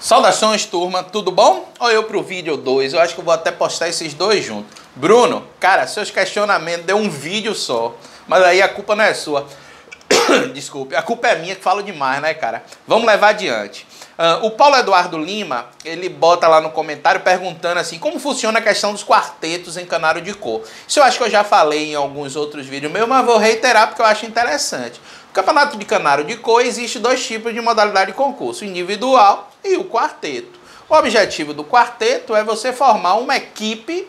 Saudações, turma, tudo bom? Olha eu pro vídeo 2, eu acho que eu vou até postar esses dois juntos. Bruno, cara, seus questionamentos deu um vídeo só, mas aí a culpa não é sua. Desculpe, a culpa é minha que falo demais, né, cara? Vamos levar adiante. O Paulo Eduardo Lima, ele bota lá no comentário perguntando assim, como funciona a questão dos quartetos em canário de cor. Isso eu acho que eu já falei em alguns outros vídeos meus, mas vou reiterar porque eu acho interessante. No campeonato de canário de cor existe dois tipos de modalidade de concurso, o individual e o quarteto. O objetivo do quarteto é você formar uma equipe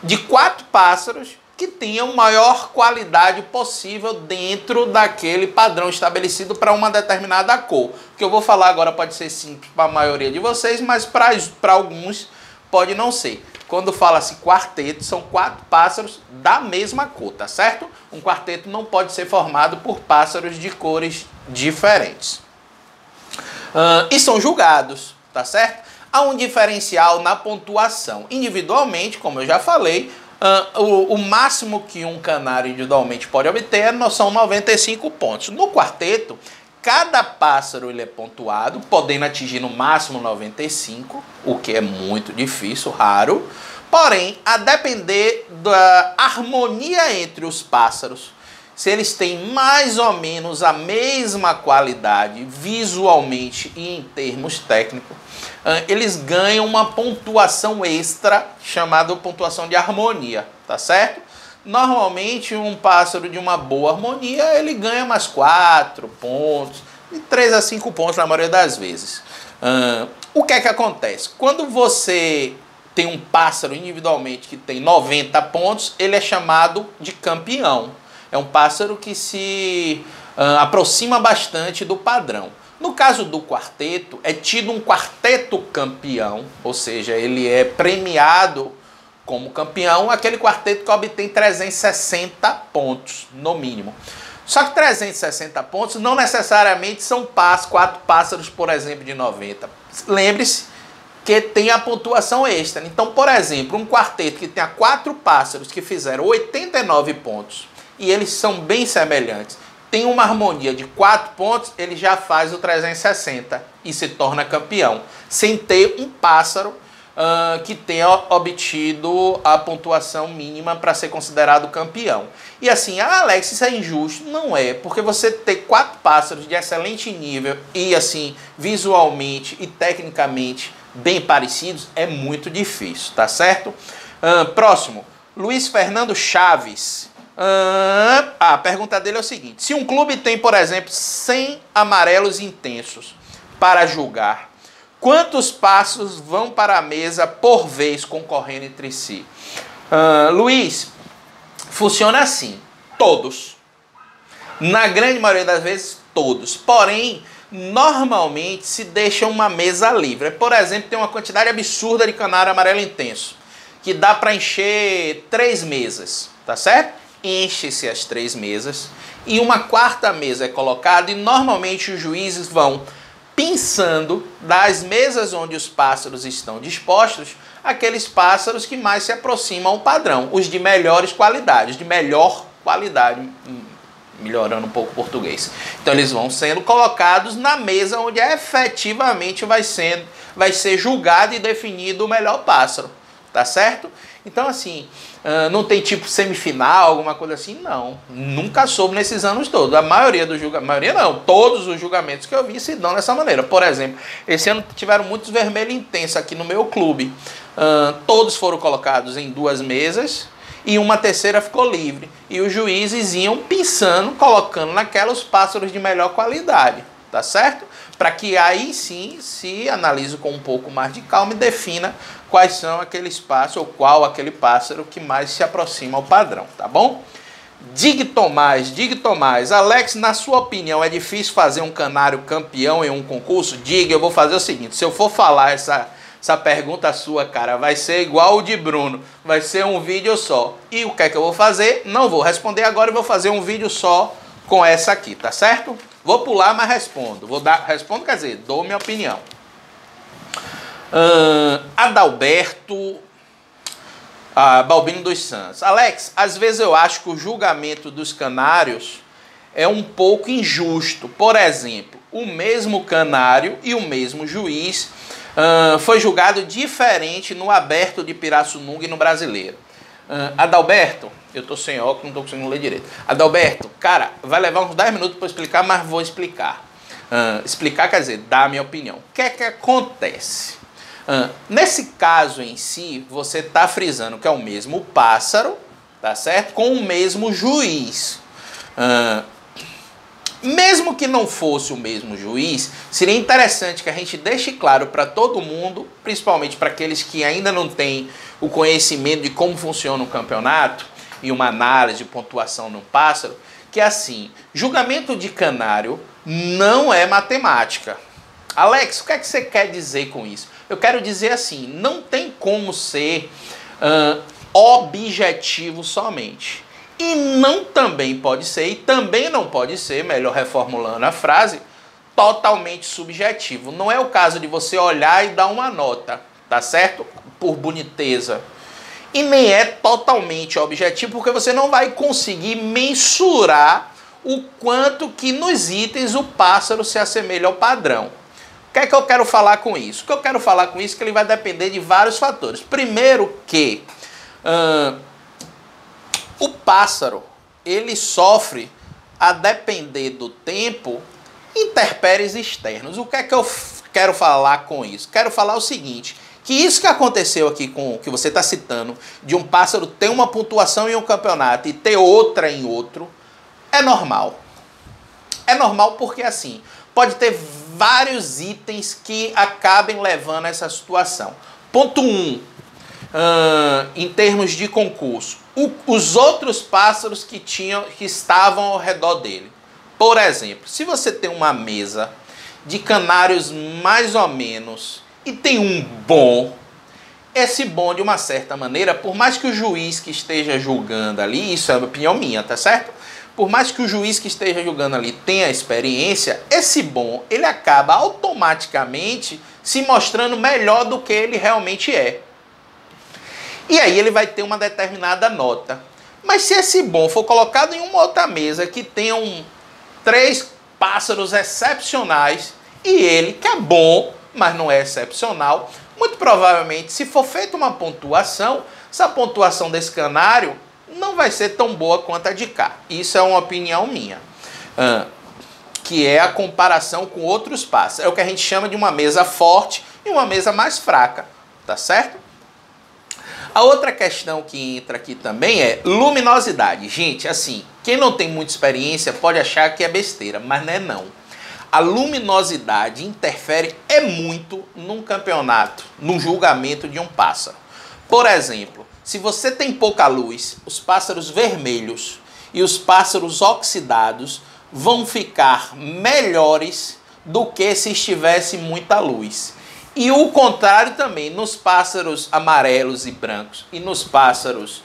de 4 pássaros que tenham maior qualidade possível dentro daquele padrão estabelecido para uma determinada cor. O que eu vou falar agora pode ser simples para a maioria de vocês, mas para alguns pode não ser. Quando fala-se quarteto, são 4 pássaros da mesma cor, tá certo? Um quarteto não pode ser formado por pássaros de cores diferentes. E são julgados, tá certo? Há um diferencial na pontuação. Individualmente, como eu já falei, o máximo que um canário individualmente pode obter são 95 pontos. No quarteto, cada pássaro ele é pontuado, podendo atingir no máximo 95, o que é muito difícil, raro. Porém, a depender da harmonia entre os pássaros, se eles têm mais ou menos a mesma qualidade visualmente e em termos técnicos, eles ganham uma pontuação extra chamada pontuação de harmonia, tá certo? Normalmente um pássaro de uma boa harmonia ele ganha mais 4 pontos, de 3 a 5 pontos na maioria das vezes. O que é que acontece? Quando você tem um pássaro individualmente que tem 90 pontos, ele é chamado de campeão. É um pássaro que se aproxima bastante do padrão. No caso do quarteto, é tido um quarteto campeão, ou seja, ele é premiado como campeão, aquele quarteto que obtém 360 pontos, no mínimo. Só que 360 pontos não necessariamente são 4 pássaros, por exemplo, de 90. Lembre-se que tem a pontuação extra. Então, por exemplo, um quarteto que tenha 4 pássaros que fizeram 89 pontos, e eles são bem semelhantes, tem uma harmonia de 4 pontos, ele já faz o 360 e se torna campeão, sem ter um pássaro que tenha obtido a pontuação mínima para ser considerado campeão. E assim, Alex, isso é injusto? Não é, porque você ter 4 pássaros de excelente nível e assim, visualmente e tecnicamente bem parecidos, é muito difícil, tá certo? Próximo, Luiz Fernando Chaves. A pergunta dele é o seguinte: se um clube tem, por exemplo, 100 amarelos intensos para julgar, quantos passos vão para a mesa por vez concorrendo entre si? Luiz, funciona assim, todos. Na grande maioria das vezes, todos. Porém, normalmente se deixa uma mesa livre. Por exemplo, tem uma quantidade absurda de canário amarelo intenso, que dá para encher 3 mesas, tá certo? Enche-se as 3 mesas e uma 4ª mesa é colocada e normalmente os juízes vão pensando das mesas onde os pássaros estão dispostos, aqueles pássaros que mais se aproximam ao padrão, os de melhores qualidades, de melhor qualidade, melhorando um pouco o português. Então eles vão sendo colocados na mesa onde efetivamente vai ser julgado e definido o melhor pássaro, tá certo? Então assim, não tem tipo semifinal, alguma coisa assim, não. Nunca soube nesses anos todos. A maioria dos julgamentos, maioria não, todos os julgamentos que eu vi se dão dessa maneira. Por exemplo, esse ano tiveram muitos vermelho intenso aqui no meu clube. Todos foram colocados em 2 mesas e uma 3ª ficou livre. E os juízes iam pensando, colocando naquela os pássaros de melhor qualidade, tá certo? Para que aí sim se analise com um pouco mais de calma e defina quais são aqueles pássaros, ou qual aquele pássaro que mais se aproxima ao padrão, tá bom? Dig Tomás, Alex, na sua opinião, é difícil fazer um canário campeão em um concurso? Eu vou fazer o seguinte, se eu for falar essa pergunta sua, cara, vai ser igual o de Bruno, vai ser um vídeo só. E o que é que eu vou fazer? Não vou responder agora, eu vou fazer um vídeo só com essa aqui, tá certo? Vou pular, mas respondo. Respondo, quer dizer, dou minha opinião. Adalberto Balbino dos Santos. Alex, às vezes eu acho que o julgamento dos canários é um pouco injusto. Por exemplo, o mesmo canário e o mesmo juiz foi julgado diferente no aberto de Pirassununga e no brasileiro. Adalberto, eu tô sem óculos, não tô conseguindo ler direito. Adalberto, cara, vai levar uns 10 minutos para explicar, mas vou explicar. Explicar quer dizer, dar a minha opinião. O que é que acontece? Nesse caso em si, você tá frisando que é o mesmo pássaro, tá certo? Com o mesmo juiz. Mesmo que não fosse o mesmo juiz, seria interessante que a gente deixe claro para todo mundo, principalmente para aqueles que ainda não têm o conhecimento de como funciona um campeonato e uma análise de pontuação no pássaro, que assim, julgamento de canário não é matemática. Alex, o que é que você quer dizer com isso? Eu quero dizer assim, não tem como ser objetivo somente. E não também pode ser, e também não pode ser, melhor reformulando a frase, totalmente subjetivo. Não é o caso de você olhar e dar uma nota, tá certo? Por boniteza. E nem é totalmente objetivo, porque você não vai conseguir mensurar o quanto que nos itens o pássaro se assemelha ao padrão. O que é que eu quero falar com isso? O que eu quero falar com isso é que ele vai depender de vários fatores. Primeiro que o pássaro, ele sofre, a depender do tempo, intempéries externos. O que é que eu quero falar com isso? Quero falar o seguinte, que isso que aconteceu aqui com o que você está citando, de um pássaro ter uma pontuação em um campeonato e ter outra em outro, é normal. É normal porque assim, pode ter vários itens que acabem levando a essa situação. Ponto 1, em termos de concurso, os outros pássaros que estavam ao redor dele. Por exemplo, se você tem uma mesa de canários mais ou menos e tem um bom, esse bom de uma certa maneira, por mais que o juiz que esteja julgando ali, isso é uma opinião minha, tá certo? Por mais que o juiz que esteja julgando ali tenha experiência, esse bom, ele acaba automaticamente se mostrando melhor do que ele realmente é. E aí ele vai ter uma determinada nota. Mas se esse bom for colocado em uma outra mesa que tenham 3 pássaros excepcionais e ele, que é bom, mas não é excepcional, muito provavelmente, se for feita uma pontuação, essa pontuação desse canário não vai ser tão boa quanto a de cá. Isso é uma opinião minha. Que é a comparação com outros pássaros. É o que a gente chama de uma mesa forte e uma mesa mais fraca. Tá certo? A outra questão que entra aqui também é luminosidade. Gente, assim, quem não tem muita experiência pode achar que é besteira, mas não é não. A luminosidade interfere muito num campeonato, no julgamento de um pássaro. Por exemplo, se você tem pouca luz, os pássaros vermelhos e os pássaros oxidados vão ficar melhores do que se estivesse muita luz. E o contrário também, nos pássaros amarelos e brancos e nos pássaros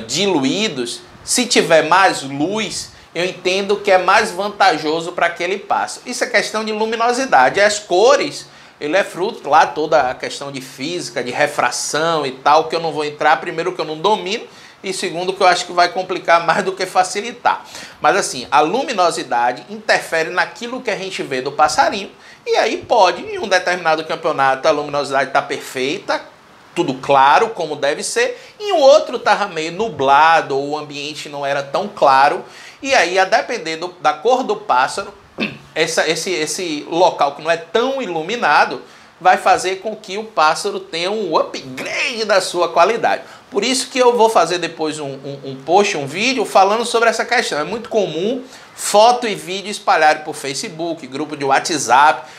diluídos, se tiver mais luz, eu entendo que é mais vantajoso para aquele pássaro. Isso é questão de luminosidade. As cores, ele é fruto lá toda a questão de física, de refração e tal, que eu não vou entrar, primeiro que eu não domino, e segundo que eu acho que vai complicar mais do que facilitar. Mas assim, a luminosidade interfere naquilo que a gente vê do passarinho, e aí pode, em um determinado campeonato, a luminosidade está perfeita, tudo claro, como deve ser, e o outro estava meio nublado, ou o ambiente não era tão claro, e aí, a depender da cor do pássaro, esse local que não é tão iluminado, vai fazer com que o pássaro tenha um upgrade da sua qualidade. Por isso que eu vou fazer depois um post, um vídeo, falando sobre essa questão. É muito comum foto e vídeo espalhado por Facebook, grupo de WhatsApp.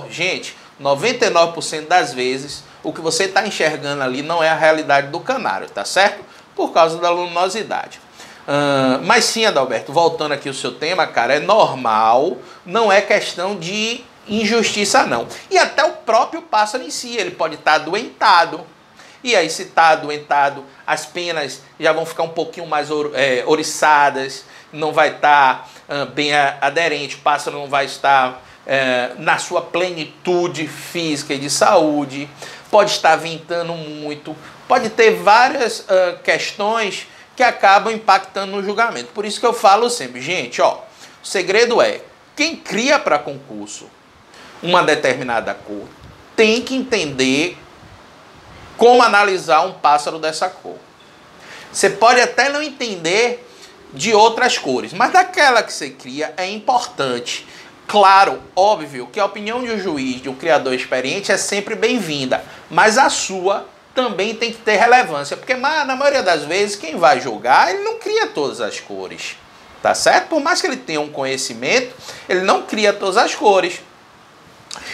Gente, 99% das vezes, o que você está enxergando ali não é a realidade do canário, tá certo? Por causa da luminosidade. Mas sim, Adalberto, voltando aqui ao seu tema, cara, é normal, não é questão de injustiça não. E até o próprio pássaro em si, ele pode estar adoentado. E aí, se está adoentado, as penas já vão ficar um pouquinho mais oriçadas, não vai estar bem aderente, o pássaro não vai estar na sua plenitude física e de saúde, pode estar ventando muito, pode ter várias questões que acabam impactando no julgamento. Por isso que eu falo sempre, gente, ó, o segredo é quem cria para concurso uma determinada cor tem que entender como analisar um pássaro dessa cor. Você pode até não entender de outras cores, mas daquela que você cria é importante. Claro, óbvio que a opinião de um juiz, de um criador experiente é sempre bem-vinda, mas a sua também tem que ter relevância, porque na maioria das vezes quem vai julgar, ele não cria todas as cores, tá certo? Por mais que ele tenha um conhecimento, ele não cria todas as cores.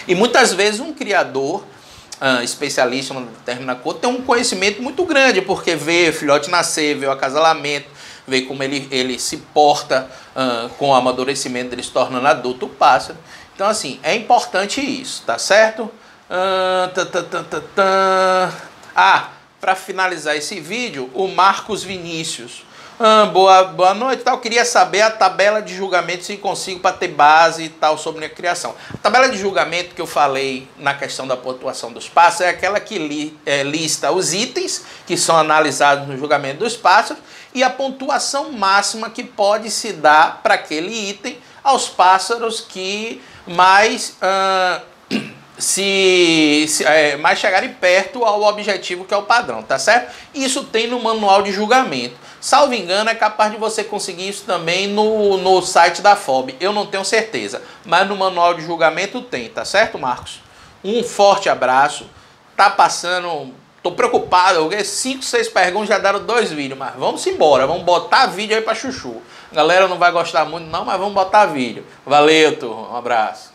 E muitas vezes um criador especialista em uma determinada cor tem um conhecimento muito grande, porque vê o filhote nascer, vê o acasalamento, vê como ele se porta com o amadurecimento dele se tornando adulto, o pássaro. Então, assim, é importante isso, tá certo? Para finalizar esse vídeo, o Marcos Vinícius. Boa noite, tal. Queria saber a tabela de julgamento, se consigo, para ter base e tal sobre a criação. A tabela de julgamento que eu falei na questão da pontuação dos pássaros é aquela que lista os itens que são analisados no julgamento dos pássaros e a pontuação máxima que pode se dar para aquele item aos pássaros que mais mais chegarem perto ao objetivo, que é o padrão, tá certo? Isso tem no manual de julgamento. Salvo engano, é capaz de você conseguir isso também no site da FOB. Eu não tenho certeza, mas no manual de julgamento tem, tá certo, Marcos? Um forte abraço. Tá passando... Tô preocupado, 5, 6 perguntas já deram 2 vídeos, mas vamos embora, vamos botar vídeo aí pra chuchu. A galera não vai gostar muito não, mas vamos botar vídeo. Valeu, turma, um abraço.